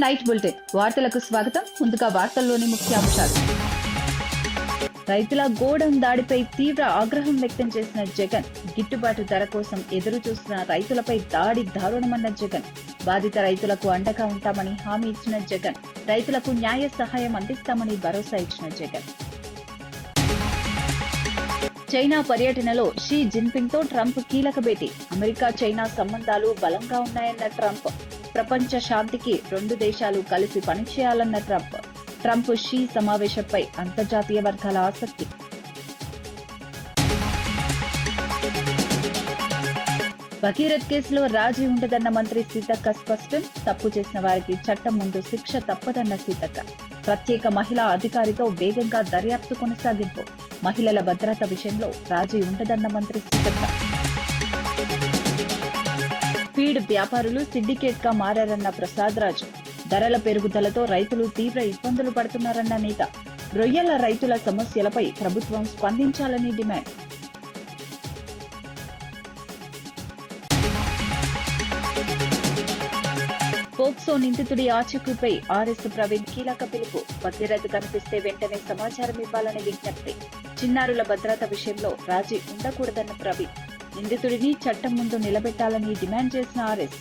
Right bulletin వార్తలకు స్వాగతం. ముందుగా వార్తల్లోని ముఖ్యాంశాలు. రైతుల గోడౌన్ దాడిపై తీవ్ర ఆగ్రహం వ్యక్తం చేసిన జగన్. గిట్టుబాటు ధర కోసం ఎదురు చూస్తున్న రైతులపై దాడి దారుణమన్న జగన్. బాధిత రైతులకు అండగా ఉంటామని హామీ ఇచ్చిన జగన్. రైతులకు న్యాయ సహాయం అందిస్తామని భరోసా ఇచ్చిన జగన్. చైనా పర్యటనలో షీ జిన్పింగ్ తో ట్రంప్ కీలక భేటీ. అమెరికా చైనా సంబంధాలు బలంగా ఉన్నాయన్న ట్రంప్. ప్రపంచ శాంతికి రెండు దేశాలు కలిసి పనిచేయాలన్న ట్రంప్ షీ సమావేశంపై అంతర్జాతీయ వర్గాల ఆసక్తి. భగీరథ్ కేసులో రాజీ ఉండదన్న మంత్రి సీతక్క స్పష్టం. తప్పు చేసిన వారికి చట్టం ముందు శిక్ష తప్పదన్న సీతక్క. ప్రత్యేక మహిళా అధికారితో వేగంగా దర్యాప్తు కొనసాగింపు. మహిళల భద్రత విషయంలో రాజీ ఉండదన్న మంత్రి సీతక్క. ఫీడ్ వ్యాపారులు సిండికేట్ గా మారారన్న ప్రసాద్ రాజు. ధరల పెరుగుదలతో రైతులు తీవ్ర ఇబ్బందులు పడుతున్నారన్న నేత. రొయ్యల రైతుల సమస్యలపై ప్రభుత్వం స్పందించాలని డిమాండ్. పోక్సో నిందితుడి ఆచూకీపై ఆర్ఎస్ ప్రవీణ్ కీలక పిలుపు. భగీరథ్ కనిపిస్తే వెంటనే సమాచారం ఇవ్వాలని విజ్ఞప్తి. చిన్నారుల భద్రత విషయంలో రాజీ ఉండకూడదన్న ప్రవీణ్. నిందితుడిని చట్టం ముందు నిలబెట్టాలని డిమాండ్ చేసిన ఆర్ఎస్.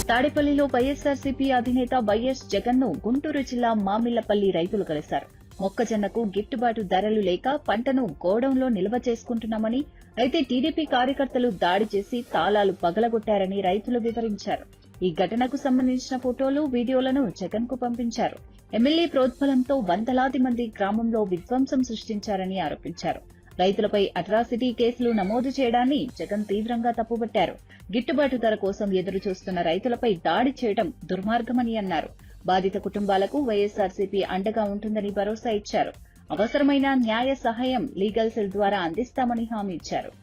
తాడేపల్లిలో వైఎస్ఆర్సీపీ అధినేత వైఎస్ జగన్ ను గుంటూరు జిల్లా మామిళ్లపల్లి రైతులు కలిశారు. మొక్కజొన్నకు గిట్టుబాటు ధరలు లేక పంటను గోడౌన్లో నిల్వ చేసుకుంటున్నామని, అయితే టీడీపీ కార్యకర్తలు దాడి చేసి తాళాలు పగలగొట్టారని రైతులు వివరించారు. ఈ ఘటనకు సంబంధించిన ఫోటోలు, వీడియోలను జగన్ కు పంపించారు. ఎమ్మెల్యే ప్రోద్బలంతో వందలాది మంది గ్రామంలో విధ్వంసం సృష్టించారని ఆరోపించారు. రైతులపై అట్రాసిటీ కేసులు నమోదు చేయడాన్ని జగన్ తీవ్రంగా తప్పుబట్టారు. గిట్టుబాటు ధర కోసం ఎదురు చూస్తున్న రైతులపై దాడి చేయడం దుర్మార్గమని అన్నారు. బాధిత కుటుంబాలకు వైఎస్ఆర్సీపీ అండగా ఉంటుందని భరోసా ఇచ్చారు. అవసరమైన న్యాయ సహాయం లీగల్ సెల్ ద్వారా అందిస్తామని హామీ ఇచ్చారు.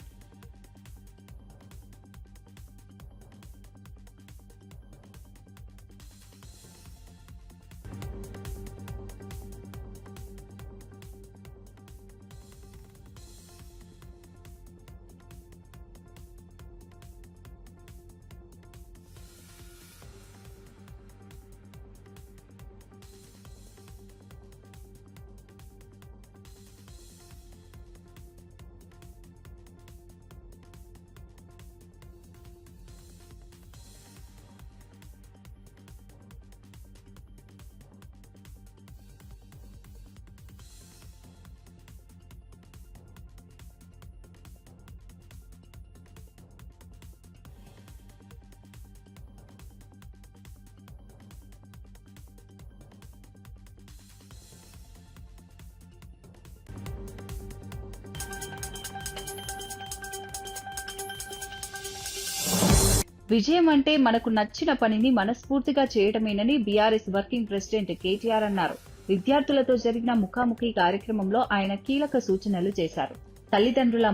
విజయం అంటే మనకు నచ్చిన పనిని మనస్ఫూర్తిగా చేయడమేనని బీఆర్ఎస్ వర్కింగ్ ప్రెసిడెంట్ కేటీఆర్ అన్నారు. విద్యార్థులతో జరిగిన ముఖాముఖి కార్యక్రమంలో ఆయన కీలక సూచనలు చేశారు. తల్లిదండ్రుల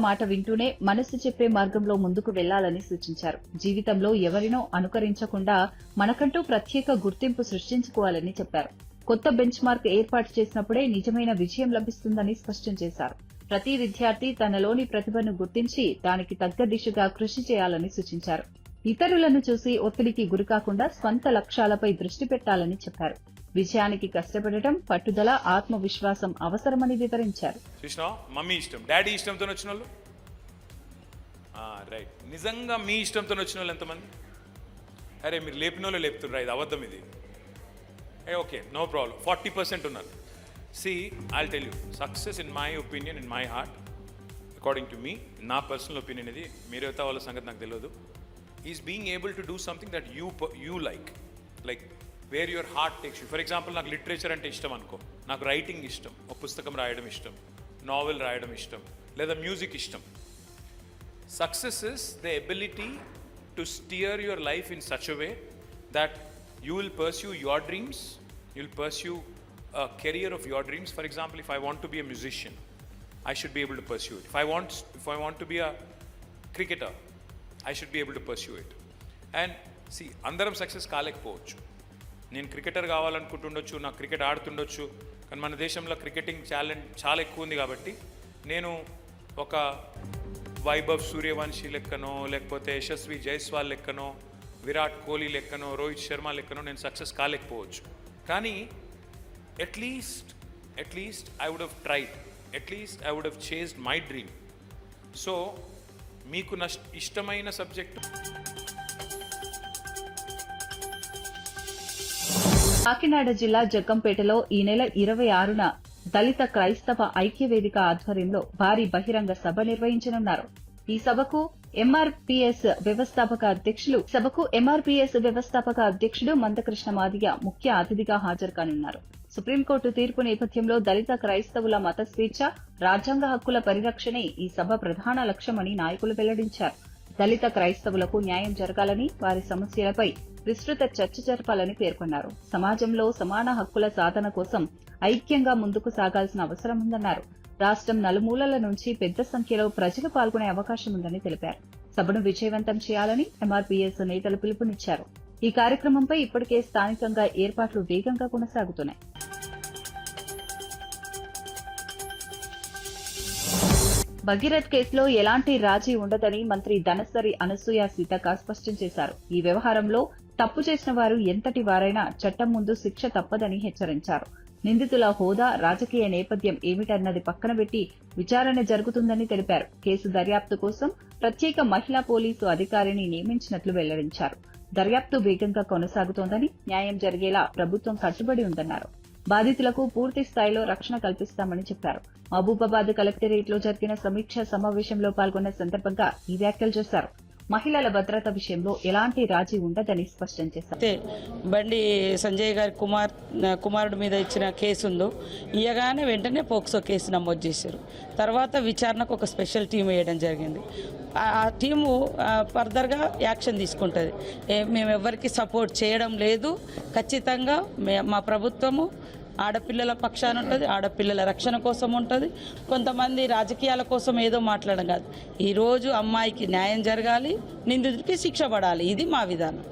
మాట వింటూనే మనసు చెప్పే మార్గంలో ముందుకు వెళ్లాలని సూచించారు. జీవితంలో ఎవరినో అనుకరించకుండా మనకంటూ ప్రత్యేక గుర్తింపు సృష్టించుకోవాలని చెప్పారు. కొత్త బెంచ్ మార్క్ ఏర్పాటు చేసినప్పుడే నిజమైన విజయం లభిస్తుందని స్పష్టం చేశారు. ప్రతి విద్యార్థి తనలోని ప్రతిభను గుర్తించి దానికి తగ్గ దిశగా కృషి చేయాలని సూచించారు. ఇతరులను చూసి ఒత్తిడికి గురికాకుండా స్వంత లక్ష్యాలపై దృష్టి పెట్టాలని చెప్పారు. విజయానికి కష్టపడటం, పట్టుదల, ఆత్మవిశ్వాసం అవసరమని వివరించారు. మమ్మీ ఇష్టం, డాడీ ఇష్టంతో వచ్చిన వాళ్ళు రైట్. నిజంగా మీ ఇష్టంతో వచ్చిన వాళ్ళు ఎంతమంది? అరే మీరు లేపిన వాళ్ళు లేపుతున్నారు, ఇది అబద్ధం, ఇది ఓకే నో ప్రాబ్లం. 40% ఉన్నారు. See, I'll tell you, success in my opinion, in my heart, according to me, నా పర్సనల్ ఒపీనియన్ ఇది, మీరైతే వాళ్ళ సంగతి నాకు తెలియదు, is being able to do something that you like where your heart takes you. For example నాకు literature అంటే ఇష్టం అనుకో, నాకు రైటింగ్ ఇష్టం, ఒక పుస్తకం రాయడం ఇష్టం, నావెల్ రాయడం ఇష్టం, లేదా మ్యూజిక్ ఇష్టం. Success is the ability to steer your life in such a way that you will pursue your dreams, you will pursue a career of your dreams. For example, if I want to be a musician, I should be able to pursue it. If I want to be a cricketer, I should be able to pursue it. And see, andaram success kalekpochu. నేను cricketer కావాలనుకుంటుండొచ్చు, నాకు cricket ఆడుతుండొచ్చు, కానీ మన దేశంలో cricketing talent చాలా ఎక్కువ ఉంది కాబట్టి నేను ఒక వైభవ్ సూర్యవంశీ లెక్కనో లేకపోతే యశస్వి జైస్వాల్ లెక్కనో విరాట్ కోహ్లీ లెక్కనో రోహిత్ శర్మ లెక్కనో నేను సక్సెస్ కాలేకపోవచ్చు. కానీ at least I would have tried, at least I would have chased my dream. So మీకు ఇష్టమైన సబ్జెక్టు కాకినాడ జిల్లా జగ్గంపేటలో ఈ నెల 26న దళిత క్రైస్తవ ఐక్యవేదిక ఆధ్వర్యంలో భారీ బహిరంగ సభ నిర్వహించనున్నారు. ఈ సభకు ఎంఆర్పీఎస్ వ్యవస్థాపక అధ్యక్షుడు మందకృష్ణ మాదిగ ముఖ్య అతిథిగా హాజరు కానున్నారు. సుప్రీంకోర్టు తీర్పు నేపథ్యంలో దళిత క్రైస్తవుల మత స్వేచ్ఛ, రాజ్యాంగ హక్కుల పరిరక్షణే ఈ సభ ప్రధాన లక్ష్యమని నాయకులు వెల్లడించారు. దళిత క్రైస్తవులకు న్యాయం జరగాలని, వారి సమస్యలపై విస్తృత చర్చ జరపాలని పేర్కొన్నారు. సమాజంలో సమాన హక్కుల సాధన కోసం ఐక్యంగా ముందుకు సాగాల్సిన అవసరం ఉందన్నారు. రాష్ట్రం నలుమూలల నుంచి పెద్ద సంఖ్యలో ప్రజలు పాల్గొనే అవకాశం ఉందని తెలిపారు. సభను విజయవంతం చేయాలని ఎంఆర్పీఎస్ నేతలు పిలుపునిచ్చారు. ఈ కార్యక్రమంపై ఇప్పటికే స్థానికంగా ఏర్పాట్లు వేగంగా కొనసాగుతున్నాయి. భగీరథ్ కేసులో ఎలాంటి రాజీ ఉండదని మంత్రి ధనసరి అనసూయ సీతక్క స్పష్టం చేశారు. ఈ వ్యవహారంలో తప్పు చేసిన వారు ఎంతటి వారైనా చట్టం ముందు శిక్ష తప్పదని హెచ్చరించారు. నిందితుల హోదా, రాజకీయ నేపథ్యం ఏమిటన్నది పక్కన పెట్టి విచారణ జరుగుతుందని తెలిపారు. కేసు దర్యాప్తు కోసం ప్రత్యేక మహిళా పోలీసు అధికారిని నియమించినట్లు వెల్లడించారు. దర్యాప్తు వేగంగా కొనసాగుతోందని, న్యాయం జరిగేలా ప్రభుత్వం కట్టుబడి ఉందన్నారు. బాధితులకు పూర్తి స్థాయిలో రక్షణ కల్పిస్తామని చెప్పారు. మహబూబాబాద్ కలెక్టరేట్లో జరిగిన సమీక్షా సమావేశంలో పాల్గొన్న సందర్భంగా ఈ వ్యాఖ్యలు చేశారు. మహిళల భద్రత విషయంలో ఎలాంటి రాజీ ఉండదని స్పష్టం చేశారు. బండి సంజయ్ గారి కుమారుడి మీద ఇచ్చిన కేసు ఉందో ఇయ్యగానే వెంటనే పోక్సో కేసు నమోదు చేశారు. తర్వాత విచారణకు ఒక స్పెషల్ టీం వేయడం జరిగింది. ఆ టీము ఫర్దర్గా యాక్షన్ తీసుకుంటుంది. మేము ఎవరికి సపోర్ట్ చేయడం లేదు. ఖచ్చితంగా మా ప్రభుత్వము ఆడపిల్లల పక్షాన ఉంటుంది, ఆడపిల్లల రక్షణ కోసం ఉంటుంది. కొంతమంది రాజకీయాల కోసం ఏదో మాట్లాడడం కాదు. ఈరోజు అమ్మాయికి న్యాయం జరగాలి, నిందితుడికి శిక్ష పడాలి. ఇది మా విధానం.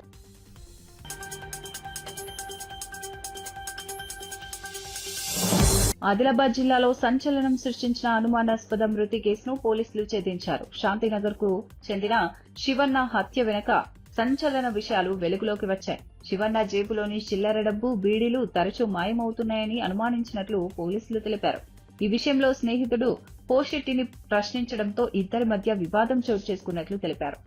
ఆదిలాబాద్ జిల్లాలో సంచలనం సృష్టించిన అనుమానాస్పద మృతి కేసును పోలీసులు ఛేదించారు. శాంతినగర్ కు చెందిన శివన్న హత్య వెనుక సంచలన విషయాలు వెలుగులోకి వచ్చాయి. శివన్న జేబులోని చిల్లర డబ్బు, బీడీలు తరచూ మాయమవుతున్నాయని అనుమానించినట్లు పోలీసులు తెలిపారు. ఈ విషయంలో స్నేహితుడు పోషెట్టిని ప్రశ్నించడంతో ఇద్దరి మధ్య వివాదం చోటు చేసుకున్నట్లు తెలిపారు.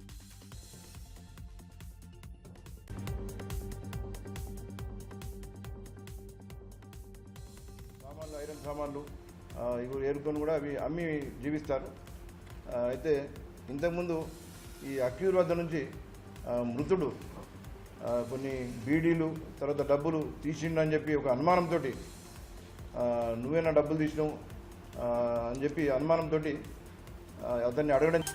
ఐరన్ సామాన్లు ఏరుకొని కూడా అవి అమ్మి జీవిస్తారు. అయితే ఇంతకుముందు ఈ అక్యూర్ వద్ద నుంచి మృతుడు కొన్ని బీడీలు, తర్వాత డబ్బులు తీసిండని చెప్పి ఒక అనుమానంతో, నువ్వేనా డబ్బులు తీసినావు అని చెప్పి అనుమానంతో అతన్ని అడగడం.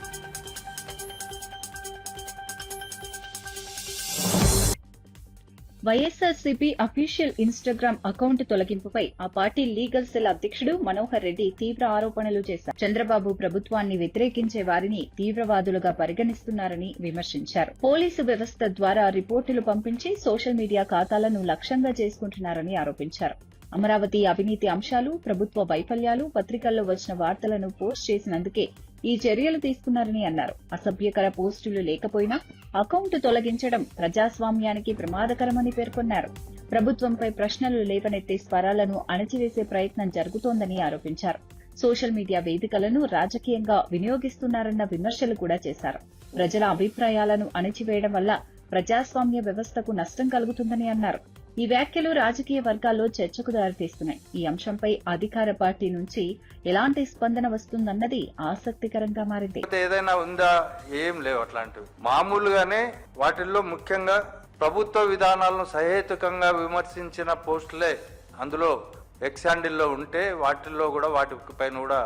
వైఎస్ఆర్సీపీ అఫీషియల్ ఇన్స్టాగ్రామ్ అకౌంట్ తొలగింపుపై ఆ పార్టీ లీగల్ సెల్ అధ్యక్షుడు మనోహర్ రెడ్డి తీవ్ర ఆరోపణలు చేశారు. చంద్రబాబు ప్రభుత్వాన్ని వ్యతిరేకించే వారిని తీవ్రవాదులుగా పరిగణిస్తున్నారని విమర్శించారు. పోలీసు వ్యవస్థ ద్వారా రిపోర్టులు పంపించి సోషల్ మీడియా ఖాతాలను లక్ష్యంగా చేసుకుంటున్నారని ఆరోపించారు. అమరావతి అవినీతి అంశాలు, ప్రభుత్వ వైఫల్యాలు, పత్రికల్లో వచ్చిన వార్తలను పోస్ట్ చేసినందుకే ఈ చర్యలు తీసుకున్నారని అన్నారు. అసభ్యకర పోస్టులు లేకపోయినా అకౌంట్ తొలగించడం ప్రజాస్వామ్యానికి ప్రమాదకరమని పేర్కొన్నారు. ప్రభుత్వంపై ప్రశ్నలు లేవనెత్తే స్వరాలను అణచివేసే ప్రయత్నం జరుగుతోందని ఆరోపించారు. సోషల్ మీడియా వేదికలను రాజకీయంగా వినియోగిస్తున్నారన్న విమర్శలు కూడా చేశారు. ప్రజల అభిప్రాయాలను అణచివేయడం వల్ల ప్రజాస్వామ్య వ్యవస్థకు నష్టం కలుగుతుందని అన్నారు. ఈ వ్యాఖ్యలు రాజకీయ వర్గాల్లో చర్చకు దారితీస్తున్నాయి. ఈ అంశంపై అధికార పార్టీ నుంచి ఎలాంటి స్పందన వస్తుందన్నది ఆసక్తికరంగా మారింది. ఏదైనా ఉందా? ఏం లేవు అట్లాంటివి. మామూలుగానే వాటిల్లో ముఖ్యంగా ప్రభుత్వ విధానాలను సహేతుకంగా విమర్శించిన పోస్టులే అందులో ఎక్స్ హ్యాండిల్లో ఉంటే వాటిల్లో కూడా వాటిపైన కూడా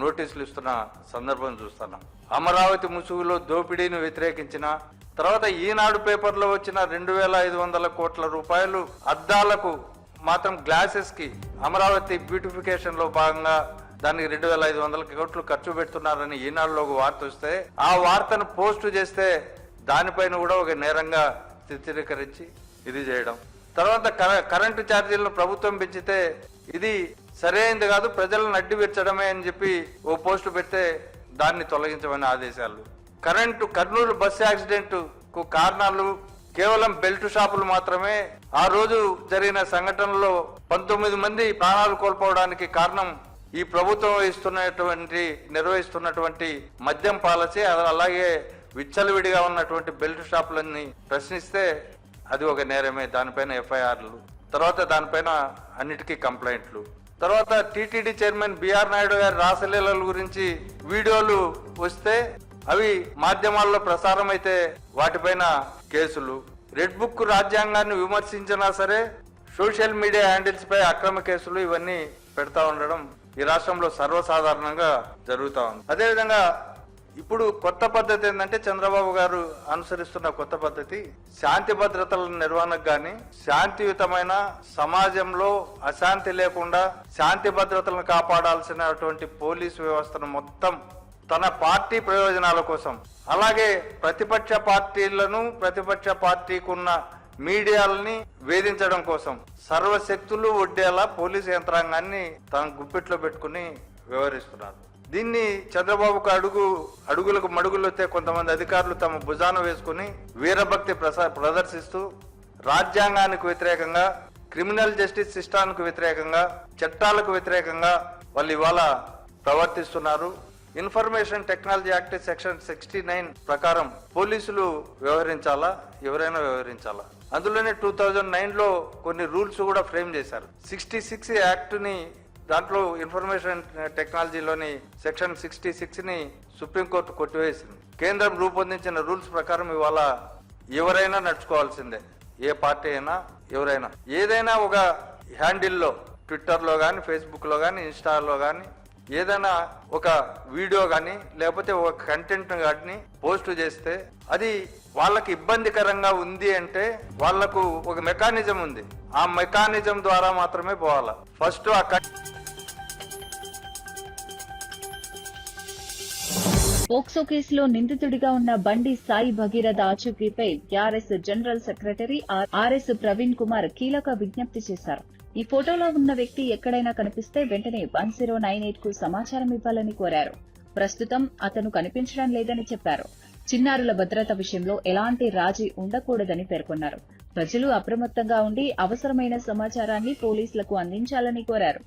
నోటీసులు ఇస్తున్న సందర్భం చూస్తున్నాం. అమరావతి ముసుగులో దోపిడీని వ్యతిరేకించిన తర్వాత ఈనాడు పేపర్లో వచ్చిన 2,500 కోట్ల రూపాయలు అద్దాలకు మాత్రం గ్లాసెస్ కి అమరావతి బ్యూటిఫికేషన్ లో భాగంగా దానికి 2,500 కోట్లు ఖర్చు పెడుతున్నారని ఈనాడులో ఒక వార్త వస్తే ఆ వార్తను పోస్ట్ చేస్తే దానిపైన కూడా ఒక నేరంగా చిత్రీకరించి ఇది చేయడం. తర్వాత కరెంటు ఛార్జీలను ప్రభుత్వం పెంచితే ఇది సరైనది కాదు, ప్రజలను అడ్డు పెంచడమే అని చెప్పి ఓ పోస్టు పెడితే దాన్ని తొలగించమని ఆదేశాలు. కర్నూలు బస్సు యాక్సిడెంట్కు కారణాలు కేవలం బెల్ట్ షాపులు మాత్రమే. ఆ రోజు జరిగిన సంఘటనలో 19 మంది ప్రాణాలు కోల్పోవడానికి కారణం ఈ ప్రభుత్వం నిర్వహిస్తున్నటువంటి మద్యం పాలసీ, అలాగే విచ్చలవిడిగా ఉన్నటువంటి బెల్ట్ షాపులన్నీ ప్రశ్నిస్తే అది ఒక నేరమే. దానిపైన ఎఫ్ఐఆర్లు, తర్వాత దానిపైన అన్నిటికీ కంప్లైంట్లు. తర్వాత టీటీడీ చైర్మన్ బిఆర్ నాయుడు గారి రాసలీలల గురించి వీడియోలు వస్తే అవి మాధ్యమాల్లో ప్రసారం అయితే వాటిపైన కేసులు. రెడ్ బుక్ రాజ్యాంగాన్ని విమర్శించినా సరే సోషల్ మీడియా హ్యాండిల్స్ పై అక్రమ కేసులు ఇవన్నీ పెడతా ఉండడం ఈ రాష్ట్రంలో సర్వసాధారణంగా జరుగుతా ఉంది. అదేవిధంగా ఇప్పుడు కొత్త పద్ధతి ఏంటంటే చంద్రబాబు గారు అనుసరిస్తున్న కొత్త పద్ధతి శాంతి భద్రతల నిర్వహణకు గాని, శాంతియుతమైన సమాజంలో అశాంతి లేకుండా శాంతి భద్రతలను కాపాడాల్సినటువంటి పోలీసు వ్యవస్థను మొత్తం తన పార్టీ ప్రయోజనాల కోసం, అలాగే ప్రతిపక్ష పార్టీకున్న మీడియాలని వేధించడం కోసం సర్వశక్తులు ఒడ్డేలా పోలీసు యంత్రాంగాన్ని తన గుప్పిట్లో పెట్టుకుని వ్యవహరిస్తున్నారు. దీన్ని చంద్రబాబుకు అడుగులకు మడుగులొస్తే కొంతమంది అధికారులు తమ భుజాన వేసుకుని వీరభక్తి ప్రదర్శిస్తూ రాజ్యాంగానికి వ్యతిరేకంగా, క్రిమినల్ జస్టిస్ సిస్టానికి వ్యతిరేకంగా, చట్టాలకు వ్యతిరేకంగా వాళ్ళు ఇవాళ ప్రవర్తిస్తున్నారు. ఇన్ఫర్మేషన్ టెక్నాలజీ యాక్ట్ సెక్షన్ 69 ప్రకారం పోలీసులు వ్యవహరించాలా, ఎవరైనా వ్యవహరించాలా. అందులోనే 2009లో కొన్ని రూల్స్ కూడా ఫ్రేమ్ చేశారు. 66 యాక్ట్ని, దాంట్లో ఇన్ఫర్మేషన్ టెక్నాలజీలోని సెక్షన్ 66ని సుప్రీంకోర్టు కొట్టివేసింది. కేంద్రం రూపొందించిన రూల్స్ ప్రకారం ఇవాళ ఎవరైనా నడుచుకోవాల్సిందే, ఏ పార్టీ అయినా ఎవరైనా. ఏదైనా ఒక హ్యాండిల్లో, ట్విట్టర్లో కానీ, ఫేస్బుక్లో కానీ, ఇన్స్టాలో కానీ ఏదైనా ఒక వీడియో కానీ లేకపోతే ఒక కంటెంట్ కానీ పోస్ట్ చేస్తే అది వాళ్ళకి ఇబ్బందికరంగా ఉంది అంటే వాళ్లకు ఒక మెకానిజం ఉంది. ఆ మెకానిజం ద్వారా మాత్రమే పోవాలా. ఫస్ట్ పోక్సో కేసులో నిందితుడిగా ఉన్న బండి సాయి భగీరథ ఆచూకీపై TRS general secretary RS Praveen Kumar కీలక విజ్ఞప్తి చేశారు. ఈ ఫోటోలో ఉన్న వ్యక్తి ఎక్కడైనా కనిపిస్తే వెంటనే 1098 కు సమాచారం ఇవ్వాలని కోరారు. ప్రస్తుతం అతను కనిపించడం లేదని చెప్పారు. చిన్నారుల భద్రత విషయంలో ఎలాంటి రాజీ ఉండకూడదని పేర్కొన్నారు. ప్రజలు అప్రమత్తంగా ఉండి అవసరమైన సమాచారాన్ని పోలీసులకు అందించాలని కోరారు.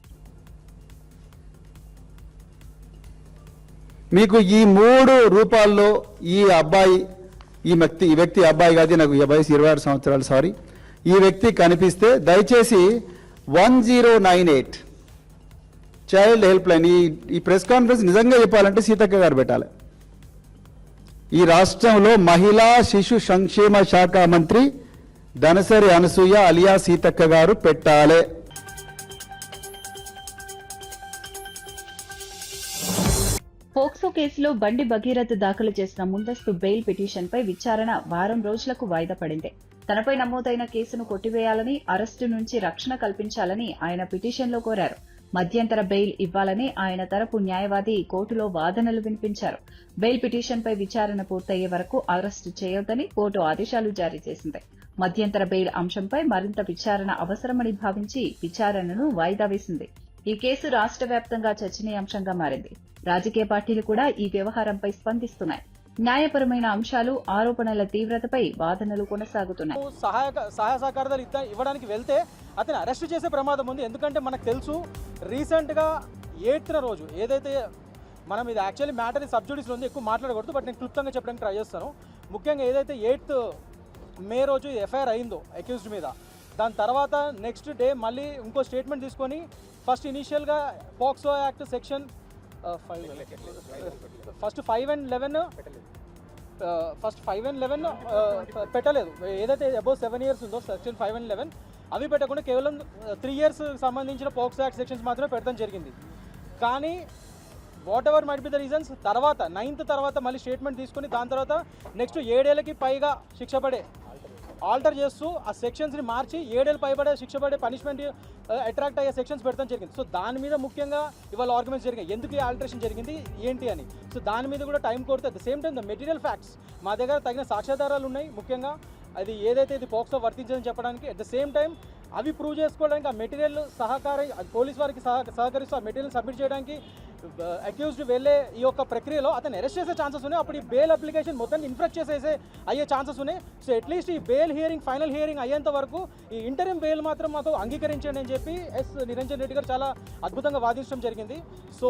మీకు ఈ 3 రూపాల్లో ఈ వ్యక్తి అబ్బాయి కాదు, నాకు ఈ వయసు 26 సంవత్సరాలు, సారీ, ఈ వ్యక్తి కనిపిస్తే దయచేసి 1098 చైల్డ్ హెల్ప్ లైన్. ఈ ప్రెస్ కాన్ఫరెన్స్ నిజంగా చెప్పాలంటే సీతక్క గారు పెట్టాలి. ఈ రాష్ట్రంలో మహిళా శిశు సంక్షేమ శాఖ మంత్రి దనసరి అనసూయ అలియా సీతక్క గారు పెట్టాలి. పోక్సో కేసులో బండి భగీరథ్ దాఖలు చేసిన ముందస్తు బెయిల్ పిటిషన్పై విచారణ వారం రోజులకు వాయిదా పడింది. తనపై నమోదైన కేసును కొట్టివేయాలని, అరెస్టు నుంచి రక్షణ కల్పించాలని ఆయన పిటిషన్లో కోరారు. మధ్యంతర బెయిల్ ఇవ్వాలని ఆయన తరపు న్యాయవాది కోర్టులో వాదనలు వినిపించారు. బెయిల్ పిటిషన్పై విచారణ పూర్తయ్యే వరకు అరెస్టు చేయొద్దని కోర్టు ఆదేశాలు జారీ చేసింది. మధ్యంతర బెయిల్ అంశంపై మరింత విచారణ అవసరమని భావించి విచారణను వాయిదా వేసింది. ఈ కేసు రాష్ట్ర వ్యాప్తంగా చర్చనీయాంశంగా మారింది. రాజకీయ పార్టీలు కూడా ఈ వ్యవహారంపై స్పందిస్తున్నాయి. న్యాయపరమైన అంశాలు, ఆరోపణల తీవ్రతపై వాదనలు కొనసాగుతున్నాయి. సహాయ సహకారాలు ఇవ్వడానికి వెళ్తే అతను అరెస్ట్ చేసే ప్రమాదం ఉంది. ఎందుకంటే మనకు తెలుసు రీసెంట్గా 8th రోజు ఏదైతే మనం ఇది యాక్చువల్లీ మ్యాటర్ సబ్జుడిస్లో ఉంది, ఎక్కువ మాట్లాడకూడదు, బట్ నేను క్లుప్తంగా చెప్పడానికి ట్రై చేస్తాను. ముఖ్యంగా ఏదైతే 8th మే రోజు ఎఫ్ఐఆర్ అయిందో అక్యూజ్డ్ మీద, దాని తర్వాత నెక్స్ట్ డే మళ్ళీ ఇంకో స్టేట్మెంట్ తీసుకొని ఫస్ట్ ఇనీషియల్గా పోక్సో యాక్ట్ సెక్షన్ 5 and 11 పెట్టలేదు. ఏదైతే అబౌవ్ 7 years ఉందో సెక్షన్ 5 and 11 అవి పెట్టకుండా కేవలం 3 years సంబంధించిన పోక్సో యాక్ట్ సెక్షన్స్ మాత్రమే పెట్టడం జరిగింది. కానీ what ever might be the reasons తర్వాత 9th తర్వాత మళ్ళీ స్టేట్మెంట్ తీసుకొని దాని తర్వాత నెక్స్ట్ 7 ఏళ్ళకి పైగా శిక్ష పడే ఆల్టర్ చేస్తూ ఆ సెక్షన్స్ని మార్చి 7 ఏళ్ళు పైబడే శిక్ష పడే పనిష్మెంట్ అట్రాక్ట్ అయ్యే సెక్షన్స్ పెడతాం జరిగింది. సో దాని మీద ముఖ్యంగా ఇవాళ ఆర్గ్యుమెంట్స్ జరిగాయి, ఎందుకు ఈ ఆల్టరేషన్ జరిగింది ఏంటి అని. సో దాని మీద కూడా టైం కోరితే at the same time the material facts మా దగ్గర తగిన సాక్ష్యాధారాలు ఉన్నాయి. ముఖ్యంగా అది ఏదైతే ఇది పోక్సో వర్తించదని చెప్పడానికి అట్ ద సేమ్ టైం అవి ప్రూవ్ చేసుకోవడానికి ఆ మెటీరియల్ పోలీస్ వారికి సహకరిస్తూ ఆ మెటీరియల్ సబ్మిట్ చేయడానికి అక్యూజ్డ్ వెళ్ళే ఈ యొక్క ప్రక్రియలో అతను అరెస్ట్ చేసే ఛాన్సెస్ ఉన్నాయి. అప్పుడు ఈ బెయిల్ అప్లికేషన్ మొత్తం ఇన్ఫ్రాక్ట్ అయ్యే ఛాన్సెస్ ఉన్నాయి. సో అట్లీస్ట్ ఈ బెయిల్ హియరింగ్ ఫైనల్ హియరింగ్ అయ్యేంత వరకు ఈ ఇంటరిమ్ బెయిల్ మాత్రం మాతో అంగీకరించండి అని చెప్పి నిరంజన్ రెడ్డి గారు చాలా అద్భుతంగా వాదించడం జరిగింది. సో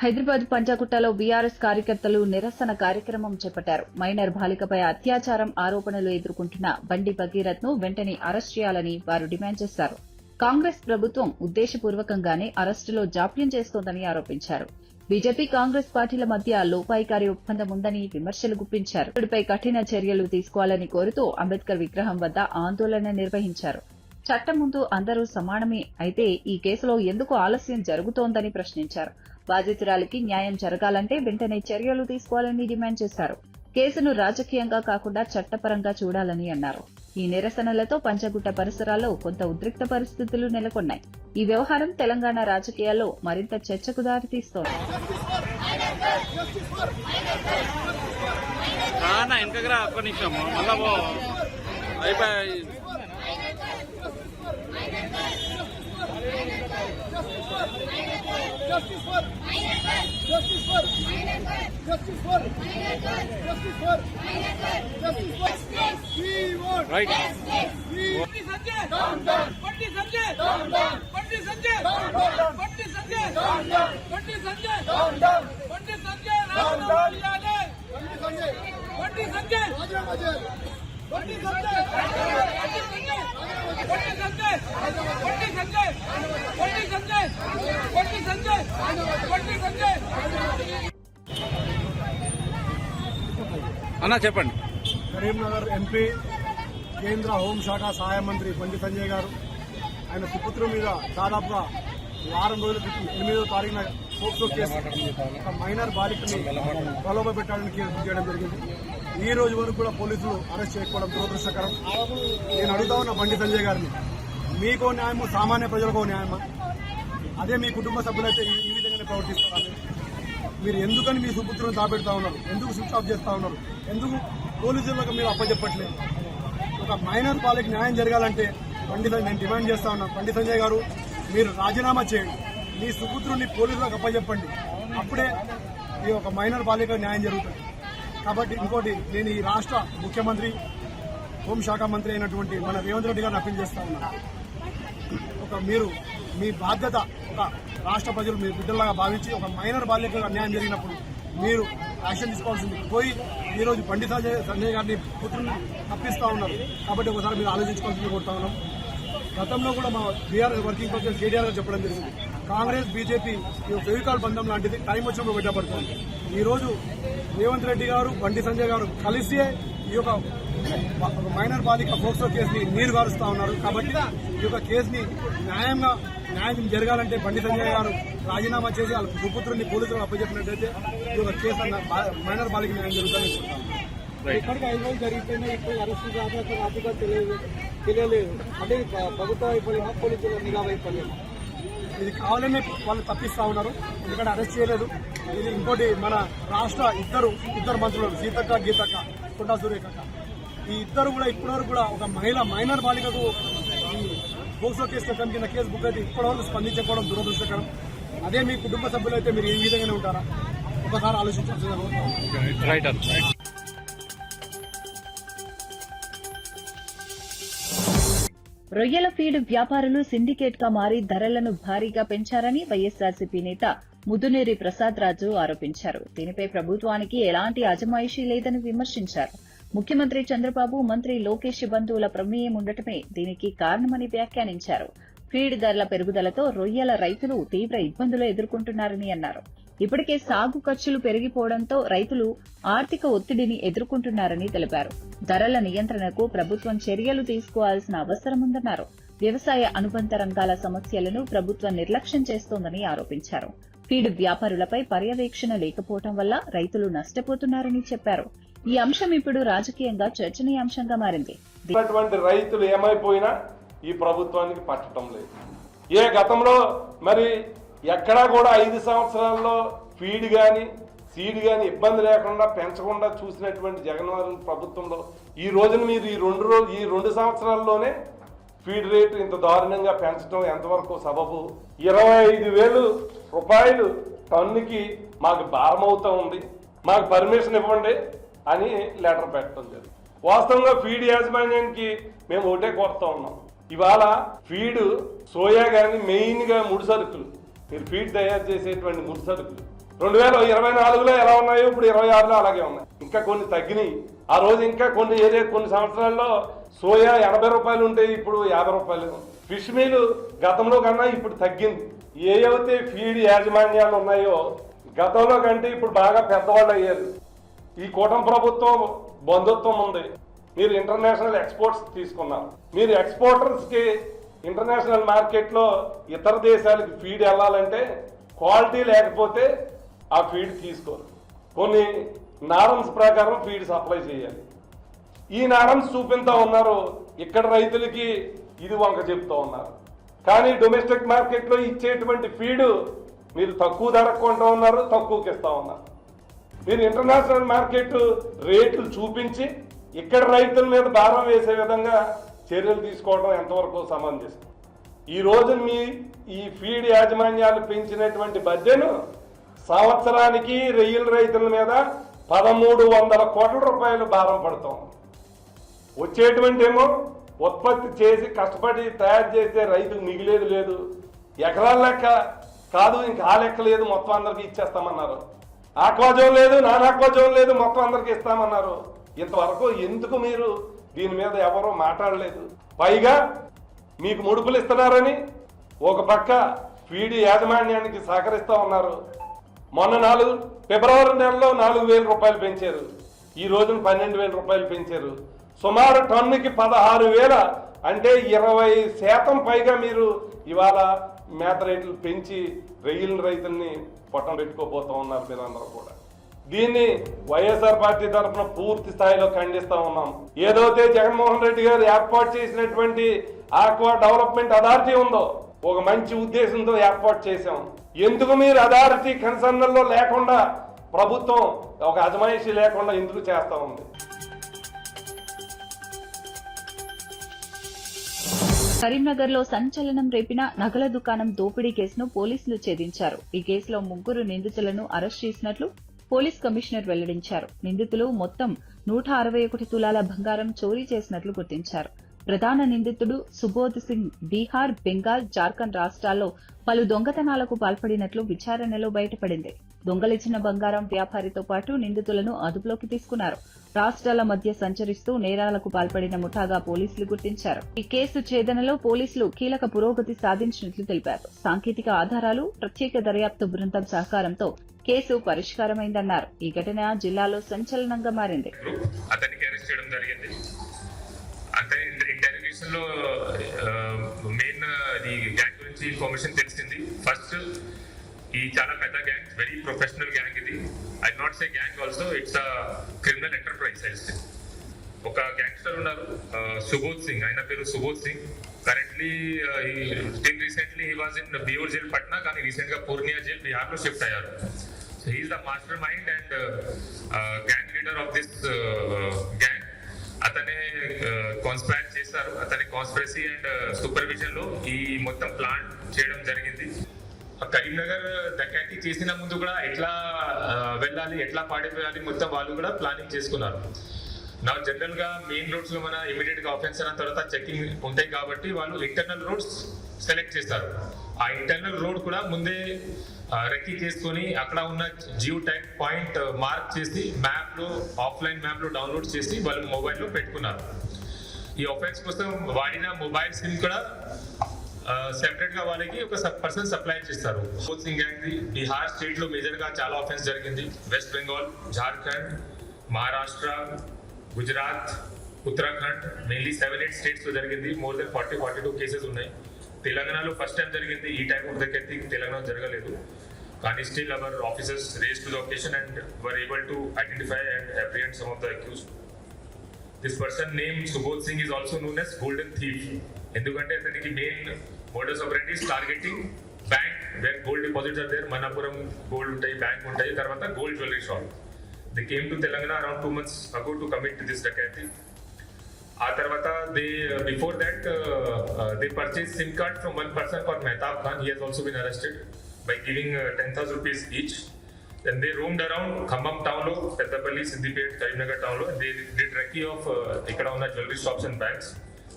హైదరాబాద్ పంజాగుట్టలో బీఆర్ఎస్ కార్యకర్తలు నిరసన కార్యక్రమం చేపట్టారు. మైనర్ బాలికపై అత్యాచారం ఆరోపణలు ఎదుర్కొంటున్న బండి భగీరథ్ ను వెంటనే అరెస్ట్ చేయాలని వారు డిమాండ్ చేశారు. కాంగ్రెస్ ప్రభుత్వం ఉద్దేశపూర్వకంగానే అరెస్టులో జాప్యం చేస్తోందని ఆరోపించారు. బీజేపీ కాంగ్రెస్ పార్టీల మధ్య లోపాయికారి ఒప్పందం ఉందని విమర్శలు గుప్పించారు. ఇప్పటిపై కఠిన చర్యలు తీసుకోవాలని కోరుతూ అంబేద్కర్ విగ్రహం వద్ద ఆందోళన నిర్వహించారు. చట్టం ముందు అందరూ సమానమే, అయితే ఈ కేసులో ఎందుకు ఆలస్యం జరుగుతోందని ప్రశ్నించారు. బాధితురాలికి న్యాయం జరగాలంటే వెంటనే చర్యలు తీసుకోవాలని డిమాండ్ చేశారు. కేసును రాజకీయంగా కాకుండా చట్టపరంగా చూడాలని అన్నారు. ఈ నిరసనలతో పంజాగుట్ట పరిసరాల్లో కొంత ఉద్రిక్త పరిస్థితులు నెలకొన్నాయి. ఈ వ్యవహారం తెలంగాణ రాజకీయాల్లో మరింత చర్చకు దారితీస్తోంది. అన్నా చెప్పండి. కరీంనగర్ ఎంపీ కేంద్ర హోంశాఖ సహాయ మంత్రి బండి సంజయ్ గారు ఆయన సుపుత్రు మీద దాదాపుగా వారం రోజుల క్రితం 8వ తారీఖున పోక్సో కేసు ఒక మైనర్ బాలికని ప్రలోభ పెట్టాలని కేసు చేయడం జరిగింది. ఈ రోజు వరకు కూడా పోలీసులు అరెస్ట్ చేయకపోవడం దురదృష్టకరం. నేను అడుగుతా ఉన్న బండి సంజయ్ గారిని, మీకో న్యాయము సామాన్య ప్రజలకో న్యాయమా? అదే మీ కుటుంబ సభ్యులైతే ఈ విధంగానే ప్రవర్తిస్తారు. మీరు ఎందుకని మీ సుపుత్రులను దాపెడతా ఉన్నారు? ఎందుకు స్విచ్ ఆఫ్ చేస్తా ఉన్నారు? ఎందుకు పోలీసులకు మీరు అప్పచెప్పట్లేదు? ఒక మైనర్ బాలిక న్యాయం జరగాలంటే నేను డిమాండ్ చేస్తా ఉన్నా, బండి సంజయ్ గారు మీరు రాజీనామా చేయండి, మీ సుపుత్రుని పోలీసులకు అప్పచెప్పండి, అప్పుడే ఈ ఒక మైనర్ బాలిక న్యాయం జరుగుతుంది. కాబట్టి ఇంకోటి, నేను ఈ రాష్ట్ర ముఖ్యమంత్రి హోంశాఖ మంత్రి అయినటువంటి మన రేవంత్ రెడ్డి గారిని అప్పీల్ చేస్తా ఉన్నా, మీరు మీ బాధ్యత ఒక రాష్ట్ర ప్రజలు మీ బిడ్డలాగా భావించి ఒక మైనర్ బాలిక అన్యాయం జరిగినప్పుడు మీరు యాక్షన్ తీసుకోవాల్సింది పోయి ఈరోజు బండి సంజయ్ గారిని పుత్రుని తప్పిస్తా ఉన్నారు. కాబట్టి ఒకసారి మీరు ఆలోచించుకోవాల్సింది కోరుతా ఉన్నాం. గతంలో కూడా మా బీఆర్ఎస్ వర్కింగ్ ప్రెసిడెంట్ కేటీఆర్ గారు చెప్పడం జరిగింది, కాంగ్రెస్ బీజేపీ ఈ ఫెవికాల్ బంధం లాంటిది టైం వచ్చినప్పుడు పెట్టబడుతుంది. ఈరోజు రేవంత్ రెడ్డి గారు బండి సంజయ్ గారు కలిసి ఈ యొక్క మైనర్ బాలిక పోక్సో కేసుని నీరు గారుస్తా ఉన్నారు. కాబట్టి ఈ యొక్క కేసుని న్యాయం జరగాలంటే బండి సంజయ్ గారు రాజీనామా చేసి వాళ్ళ సుపుత్రుని పోలీసులకు అప్పచెప్పినట్టయితే ఈ యొక్క కేసు మైనర్ బాలిక న్యాయం జరుగుతుందని చెప్తాను. ఇప్పటికి 5 రోజులు జరిగిపోయినా ఇప్పుడు అరెస్ట్ రాజకీయ తెలియలేదు అంటే ప్రభుత్వ వైఫల్యమా పోలీసుల నిఘా వైఫల్యమా? ఇది కావాలనే వాళ్ళు తప్పిస్తా ఉన్నారు, ఎందుకంటే అరెస్ట్ చేయలేదు. ఇది ఇంకోటి, మన రాష్ట్ర ఇద్దరు మంత్రులు సీతక్క గీతక్క కొండా సూర్యకక్క, ఈ ఇద్దరు కూడా ఇప్పటివరకు కూడా ఒక మైనర్ బాలికకు ఈ పోక్సో కేసు చట్టం కింద కేసు బుక్ అయితే ఇప్పటివరకు స్పందించకపోవడం దురదృష్టకరం. అదే మీ కుటుంబ సభ్యులైతే మీరు ఏ విధంగానే ఉంటారా? ఒకసారి ఆలోచించాల్సింది. రొయ్యల ఫీడ్ వ్యాపారులు సిండికేట్ గా మారి ధరలను భారీగా పెంచారని వైఎస్సార్సీపీ నేత ముద్దునేరి ప్రసాద్ రాజు ఆరోపించారు. దీనిపై ప్రభుత్వానికి ఎలాంటి అజమాయిషీ లేదని విమర్శించారు. ముఖ్యమంత్రి చంద్రబాబు, మంత్రి లోకేష్ బంధువుల ప్రమేయం ఉండటమే దీనికి కారణమని వ్యాఖ్యానించారు. ఫీడ్ ధరల పెరుగుదలతో రొయ్యల రైతులు తీవ్ర ఇబ్బందులు ఎదుర్కొంటున్నారని అన్నారు. ఇప్పటికే సాగు ఖర్చులు పెరిగిపోవడంతో రైతులు ఆర్థిక ఒత్తిడిని ఎదుర్కొంటున్నారని తెలిపారు. ధరల నియంత్రణకు ప్రభుత్వం చర్యలు తీసుకోవాల్సిన అవసరముందన్నారు. వ్యవసాయ అనుబంధ రంగాల సమస్యలను ప్రభుత్వం నిర్లక్ష్యం చేస్తోందని ఆరోపించారు. ఫీడ్ వ్యాపారులపై పర్యవేక్షణ లేకపోవడం వల్ల రైతులు నష్టపోతున్నారని చెప్పారు. ఈ అంశం ఇప్పుడు రాజకీయంగా చర్చనీయాంశంగా మారింది. రైతులు ఏమైపోయినా ఈ ప్రభుత్వానికి పట్టడం లేదు. ఏ గతంలో మరి ఎక్కడా కూడా 5 సంవత్సరాల్లో ఫీడ్ కానీ సీడ్ కానీ ఇబ్బంది లేకుండా పెంచకుండా చూసినటువంటి జగన్మోహన్ ప్రభుత్వంలో ఈ రోజున మీరు ఈ 2 సంవత్సరాల్లోనే ఫీడ్ రేట్ ఇంత దారుణంగా పెంచడం ఎంతవరకు సబబు? 25,000 రూపాయలు టన్నుకి మాకు భారం అవుతా ఉంది, మాకు పర్మిషన్ ఇవ్వండి అని లెటర్ పెట్టడం జరిగింది. వాస్తవంగా ఫీడ్ యాజమాన్యానికి మేము ఒకటే కోరుతా ఉన్నాం. ఇవాళ ఫీడ్ సోయా కానీ మెయిన్గా ముడి సరుకులు, మీరు ఫీడ్ తయారు చేసేటువంటి ముడి సరుకులు 2024లో ఎలా ఉన్నాయో ఇప్పుడు 26లో అలాగే ఉన్నాయి. ఇంకా కొన్ని తగ్గినాయి. ఆ రోజు ఇంకా కొన్ని సంవత్సరాల్లో సోయా 80 రూపాయలు ఉంటే ఇప్పుడు 50 రూపాయలు. ఫిష్ మీల్ గతంలో కన్నా ఇప్పుడు తగ్గింది. ఏవైతే ఫీడ్ యాజమాన్యాలు ఉన్నాయో గతంలో కంటే ఇప్పుడు బాగా పెద్దవాళ్ళు అయ్యారు. ఈ కూటమి ప్రభుత్వం బంధుత్వం ఉంది. మీరు ఇంటర్నేషనల్ ఎక్స్పోర్ట్స్ తీసుకున్నారు. మీరు ఎక్స్పోర్టర్స్కి ఇంటర్నేషనల్ మార్కెట్లో ఇతర దేశాలకు ఫీడ్ వెళ్ళాలంటే క్వాలిటీ లేకపోతే ఆ ఫీడ్ తీసుకోరు. కొన్ని నారమ్స్ ప్రకారం ఫీడ్ సప్లై చేయాలి. ఈ నారమ్స్ చూపిస్తా ఉన్నారు, ఇక్కడ రైతులకి ఇది వంక చెప్తా ఉన్నారు. కానీ డొమెస్టిక్ మార్కెట్లో ఇచ్చేటువంటి ఫీడ్ మీరు తక్కువ ధరకు కొంటా ఉన్నారు, తక్కువకి ఇస్తా ఉన్నారు. మీరు ఇంటర్నేషనల్ మార్కెట్ రేట్లు చూపించి ఇక్కడ రైతుల మీద భారం వేసే విధంగా చర్యలు తీసుకోవడం ఎంతవరకు సమంజసం? ఈరోజు ఈ ఫీడ్ యాజమాన్యాలు పెంచినటువంటి బడ్జెట్ సంవత్సరానికి రైతుల మీద 1,300 కోట్ల రూపాయలు భారం పడతాం. వచ్చేటువంటి ఏమో ఉత్పత్తి చేసి కష్టపడి తయారు చేసే రైతుకు మిగిలేదు లేదు. ఎకరాల లెక్క కాదు, ఇంకా ఆ లెక్క లేదు, మొత్తం అందరికి ఇచ్చేస్తామన్నారు. ఆక్వాజోన్ లేదు, నాన్ ఆక్వాజోన్ లేదు, మొత్తం అందరికి ఇస్తామన్నారు. ఇంతవరకు ఎందుకు మీరు దీని మీద ఎవరూ మాట్లాడలేదు? పైగా మీకు ముడుపులు ఇస్తున్నారని ఒక పక్క ఫీడ్ యాజమాన్యానికి సహకరిస్తూ ఉన్నారు. మొన్న ఫిబ్రవరి నెలలో 4,000 రూపాయలు పెంచారు, ఈ రోజున 12,000 రూపాయలు పెంచారు. సుమారు టన్నుకి 16,000, అంటే 20% పైగా మీరు ఇవాళ మేత రేట్లు పెంచి రైతుల్ని పొట్టం పెట్టుకోబోతూ ఉన్నారు మీరందరూ కూడా. దీన్ని వైఎస్ఆర్ పార్టీ తరఫున పూర్తి స్థాయిలో ఖండిస్తా ఉన్నాం. ఏదైతే జగన్మోహన్ రెడ్డి గారు ఏర్పాటు చేసినటువంటి ఆక్వా డెవలప్మెంట్ అథారిటీ ఉందో, ఒక మంచి ఉద్దేశంతో ఏర్పాటు చేశాం. ఎందుకు మీరు అథారిటీ కన్సర్న్లో లేకుండా ప్రభుత్వం ఒక అజమాయిషీ లేకుండా ఎందుకు చేస్తా ఉంది? కరీంనగర్లో సంచలనం రేపిన నగల దుకాణం దోపిడీ కేసును పోలీసులు ఛేదించారు. ఈ కేసులో 3 నిందితులను అరెస్ట్ చేసినట్లు పోలీస్ కమిషనర్ వెల్లడించారు. నిందితులు మొత్తం 161 తులాల బంగారం చోరీ చేసినట్లు గుర్తించారు. ప్రధాన నిందితుడు సుబోధ్ సింగ్ బీహార్, బెంగాల్, జార్ఖండ్ రాష్ట్రాల్లో పలు దొంగతనాలకు పాల్పడినట్లు విచారణలో బయటపడింది. దొంగలిచ్చిన బంగారం వ్యాపారితో పాటు నిందితులను అదుపులోకి తీసుకున్నారు. రాష్ట్రాల మధ్య సంచరిస్తూ నేరాలకు పాల్పడిన ముఠాగా పోలీసులు గుర్తించారు. ఈ కేసు ఛేదనలో పోలీసులు కీలక పురోగతి సాధించినట్లు తెలిపారు. సాంకేతిక ఆధారాలు, ప్రత్యేక దర్యాప్తు బృందం సహకారంతో కేసు పరిష్కారమైందన్నారు. ఈ ఘటన జిల్లాలో సంచలనంగా మారింది. అతనికి అరెస్ట్ చేయడం జరిగింది. అతని ఇంటర్వ్యూషన్ లో మెయిన్ ఈ గ్యాంగ్ గురించి ఇన్ఫర్మేషన్ తెలిసింది. ఫస్ట్ ఈ చాలా పెద్ద గ్యాంగ్, వెరీ ప్రొఫెషనల్ గ్యాంగ్ ఇది. I not say gang also, it's a criminal enterprise. ఒక గ్యాంగ్స్టర్ ఉన్నారు సుబోధ్ సింగ్, ఆయన పేరు Subodh Singh. Currently till recently he was in Beur jail Patna, కానీ రీసెంట్ గా పూర్ణియా జైల్ బిహార్ లో షిఫ్ట్ అయ్యారు. So he is the mastermind and gang leader of this gang. అతనే conspire చేస్తారు. అతని కాన్స్పిరసీ అండ్ సూపర్విజన్ లో ఈ మొత్తం ప్లాన్ చేయడం జరిగింది. కరీంనగర్ డకాటీ చేసిన ముందు కూడా ఎట్లా వెళ్ళాలి, ఎట్లా పాడిపోయాలి, మొత్తం వాళ్ళు కూడా ప్లానింగ్ చేసుకున్నారు. నా జనరల్ గా మెయిన్ రోడ్స్ లో మన ఇమీడియట్ గా ఆఫెన్స్ అయిన తర్వాత చెకింగ్ ఉంటాయి కాబట్టి వాళ్ళు ఇంటర్నల్ రోడ్స్ సెలెక్ట్ చేస్తారు. ఆ ఇంటర్నల్ రోడ్ కూడా ముందే రెక్కీ చేసుకొని అక్కడ ఉన్న జియో ట్యాగ్ పాయింట్ మార్క్ చేసి మ్యాప్ లో, ఆఫ్లైన్ మ్యాప్ లో డౌన్లోడ్ చేసి వాళ్ళు మొబైల్ లో పెట్టుకున్నారు. ఈ ఆఫెన్స్ కోసం వాడిన మొబైల్ సిమ్ కూడా సెపరేట్ గా వాళ్ళకి ఒక పర్సన్ సప్లై చేస్తారు. సుబోధ్ సింగ్ గ్యాంగ్ బీహార్ స్టేట్ లో మేజర్ గా చాలా ఆఫెన్స్ జరిగింది. West Bengal, Jharkhand, Maharashtra, Gujarat, Uttarakhand, mainly 7-8 states లో జరిగింది. మోర్ దెన్ 40-42 కేసెస్ ఉన్నాయి. తెలంగాణలో ఫస్ట్ టైం జరిగింది. ఈ టైప్ ఆఫ్ డకాటీ తెలంగాణ జరగలేదు. కానీ still our officers rose to the occasion and were able to identify and apprehend some of the accused. This person name Subodh Singh is also known as golden thief. ఎందుకంటే అతనికి main modus operandi is targeting bank, where gold deposits are there. Manappuram gold ఉంటాయి, bank ఉంటాయి, తర్వాత gold jewellery shop. They came to Telangana around 2 months ago to commit to this dakati. ఆ తర్వాత before that they purchase SIM card from one person called Mehtab Khan. He has also been arrested by giving 10,000 rupees each. Then they roamed around Khambam town lo, Peddapalli, Siddipet, Karimnagar town lo. They did recce of ikkada unna jewelry shops and banks.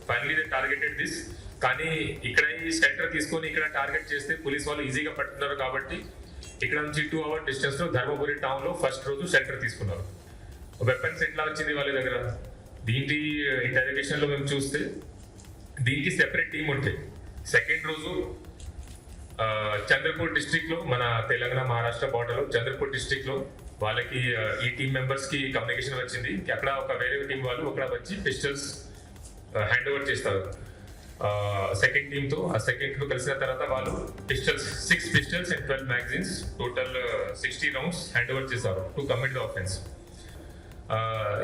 Finally they targeted this. కానీ ఇక్కడ ఈ shelter తీసుకొని ఇక్కడ target చేస్తే police వాళ్ళు ఈజీగా పట్టుకున్నారు కాబట్టి ఇక్కడ నుంచి 2 hour డిస్టెన్స్ లో ధర్మపురి టౌన్ లో ఫస్ట్ రోజు షెల్టర్ తీసుకున్నారు. వెపన్స్ ఎట్లా వచ్చింది వాళ్ళ దగ్గర? దీంటి ఇంటర్రోగేషన్ లో మేము చూస్తే దీనికి సెపరేట్ టీం ఉంటాయి. సెకండ్ రోజు చంద్రపూర్ డిస్ట్రిక్ట్ లో, మన తెలంగాణ మహారాష్ట్ర బార్డర్ లో చంద్రపూర్ డిస్ట్రిక్ట్ లో వాళ్ళకి ఈ టీం మెంబర్స్ కి కమ్యూనికేషన్ వచ్చింది. అక్కడ ఒక వేరే టీం వాళ్ళు అక్కడ వచ్చి పిస్టల్స్ హ్యాండ్ ఓవర్ చేస్తారు సెకండ్ టీమ్ తో. ఆ సెకండ్ తో కలిసిన తర్వాత వాళ్ళు pistols 6 pistols and 12 magazines total 60 rounds hand over చేశారు టు కమిట్ ద ఆఫెన్స్.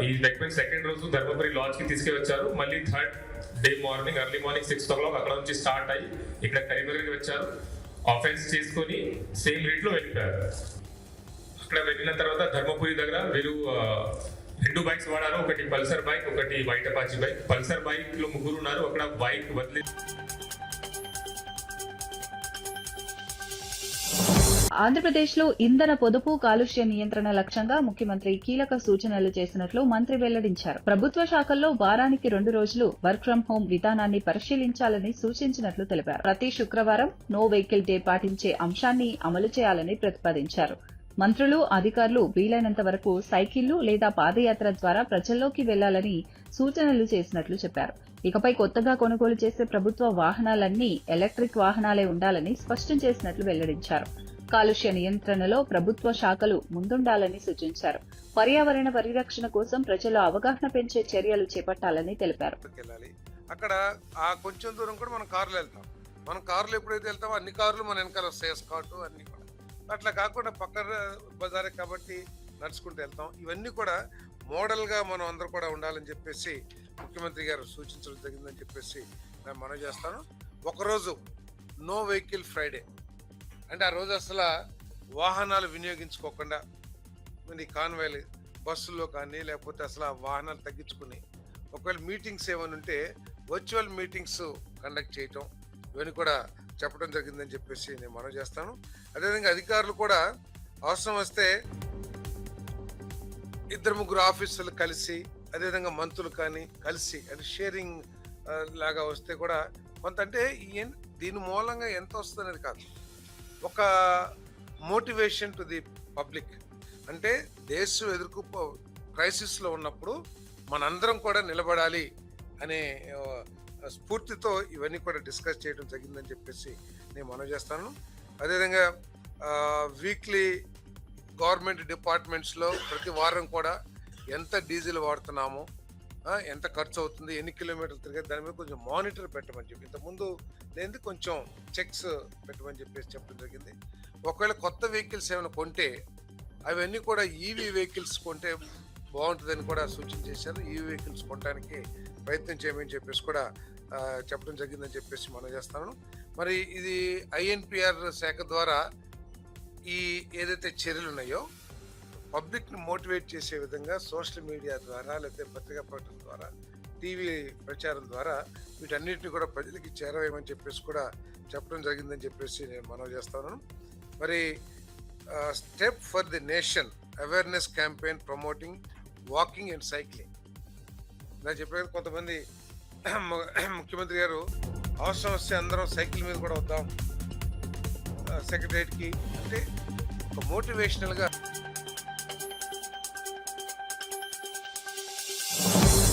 ఈ వెపన్ సెకండ్ రోజు ధర్మపురి లాడ్జ్ కి తీసుకువచ్చారు. మళ్ళీ third day morning early morning 6 o'clock అక్కడ నుంచి స్టార్ట్ అయ్యి ఇక్కడ కరీంనగర్కి వచ్చారు. ఆఫెన్స్ చేసుకొని సేమ్ రేట్ లో వెళ్ళిపోయారు. అక్కడ వెళ్ళిన తర్వాత ధర్మపురి దగ్గర వీరు 2 bikes వాడారు. ఒకటి పల్సర్ బైక్, ఒకటి white Apache bike. Pulsar bike లో 3 ఉన్నారు. అక్కడ బైక్ వదిలి ఆంధ్రప్రదేశ్లో ఇంధన పొదుపు, కాలుష్య నియంత్రణ లక్ష్యంగా ముఖ్యమంత్రి కీలక సూచనలు చేసినట్లు మంత్రి వెల్లడించారు. ప్రభుత్వ శాఖల్లో వారానికి 2 రోజులు వర్క్ ఫ్రం హోం విధానాన్ని పరిశీలించాలని సూచించినట్లు తెలిపారు. ప్రతి శుక్రవారం నో వెహికల్ డే పాటించే అంశాన్ని అమలు చేయాలని ప్రతిపాదించారు. మంత్రులు, అధికారులు వీలైనంత వరకు సైకిళ్లు లేదా పాదయాత్ర ద్వారా ప్రజల్లోకి వెళ్లాలని సూచనలు చేసినట్లు చెప్పారు. ఇకపై కొత్తగా కొనుగోలు చేసే ప్రభుత్వ వాహనాలన్నీ ఎలక్ట్రిక్ వాహనాలే ఉండాలని స్పష్టం చేసినట్లు వెల్లడించారు. కాలుష్య నియంత్రణలో ప్రభుత్వ శాఖలు ముందుండాలని సూచించారు. పర్యావరణ పరిరక్షణ కోసం ప్రజల్లో అవగాహన పెంచే చర్యలు చేపట్టాలని తెలిపారు. అక్కడ ఆ కొంచెం దూరం కూడా మనం కార్లు వెళ్తాం. మనం కార్లు ఎప్పుడైతే వెళ్తామో అన్ని కార్లు మన వెనకాల వస్తాయి, స్కాట్ అన్ని కూడా. అట్లా కాకుండా పక్కన బజారే కాబట్టి నడుచుకుంటూ వెళ్తాం. ఇవన్నీ కూడా మోడల్గా మనం అందరూ కూడా ఉండాలని చెప్పేసి ముఖ్యమంత్రి గారు సూచించడం జరిగిందని చెప్పేసి నేను మనవి చేస్తాను. ఒకరోజు నో వెహికల్ ఫ్రైడే అంటే ఆ రోజు అసలు వాహనాలు వినియోగించుకోకుండా ఈ కాన్వాయ్లు బస్సుల్లో కానీ లేకపోతే అసలు ఆ వాహనాలు తగ్గించుకుని ఒకవేళ మీటింగ్స్ ఏమైనా ఉంటే వర్చువల్ మీటింగ్స్ కండక్ట్ చేయటం ఇవన్నీ కూడా చెప్పడం జరిగిందని చెప్పేసి నేను మనవి చేస్తాను. అదేవిధంగా అధికారులు కూడా అవసరం వస్తే 2-3 ఆఫీసులు కలిసి, అదేవిధంగా మంత్రులు కానీ కలిసి అంటే షేరింగ్ లాగా వస్తే కూడా కొంత అంటే దీని మూలంగా ఎంత వస్తుంది అనేది కాదు, ఒక మోటివేషన్ టు ది పబ్లిక్. అంటే దేశం ఎదుర్కొ క్రైసిస్లో ఉన్నప్పుడు మనందరం కూడా నిలబడాలి అనే స్ఫూర్తితో ఇవన్నీ కూడా డిస్కస్ చేయడం జరిగిందని చెప్పేసి నేను మనవి చేస్తాను. అదేవిధంగా వీక్లీ గవర్నమెంట్ డిపార్ట్మెంట్స్లో ప్రతి వారం కూడా ఎంత డీజిల్ వాడుతున్నామో, ఎంత ఖర్చు అవుతుంది, ఎన్ని కిలోమీటర్లు తిరిగే దాని మీద కొంచెం మానిటర్ పెట్టమని చెప్పి ఇంతకుముందు లేని కొంచెం చెక్స్ పెట్టమని చెప్పేసి చెప్పడం జరిగింది. ఒకవేళ కొత్త వెహికల్స్ ఏమైనా కొంటే అవన్నీ కూడా ఈవీ వెహికల్స్ కొంటే బాగుంటుందని కూడా సూచన చేశారు. ఈవీ వెహికల్స్ కొనడానికి ప్రయత్నం చేయమని చెప్పేసి కూడా చెప్పడం జరిగిందని చెప్పేసి మనం చేస్తాను. మరి ఇది ఐఎన్పిఆర్ శాఖ ద్వారా ఈ ఏదైతే చర్యలు ఉన్నాయో పబ్లిక్ని మోటివేట్ చేసే విధంగా సోషల్ మీడియా ద్వారా లేకపోతే పత్రికా ప్రకటన ద్వారా, టీవీ ప్రచారం ద్వారా వీటన్నిటిని కూడా ప్రజలకి చేరవేయమని చెప్పేసి కూడా చెప్పడం జరిగిందని చెప్పేసి నేను మనవి చేస్తాను. మరి step for the nation awareness campaign promoting walking and cycling. నాకు చెప్పేది కొంతమంది ముఖ్యమంత్రి గారు అవసరం వస్తే అందరం సైకిల్ మీద కూడా వద్దాం సెక్రటరియట్కి అంటే ఒక మోటివేషనల్గా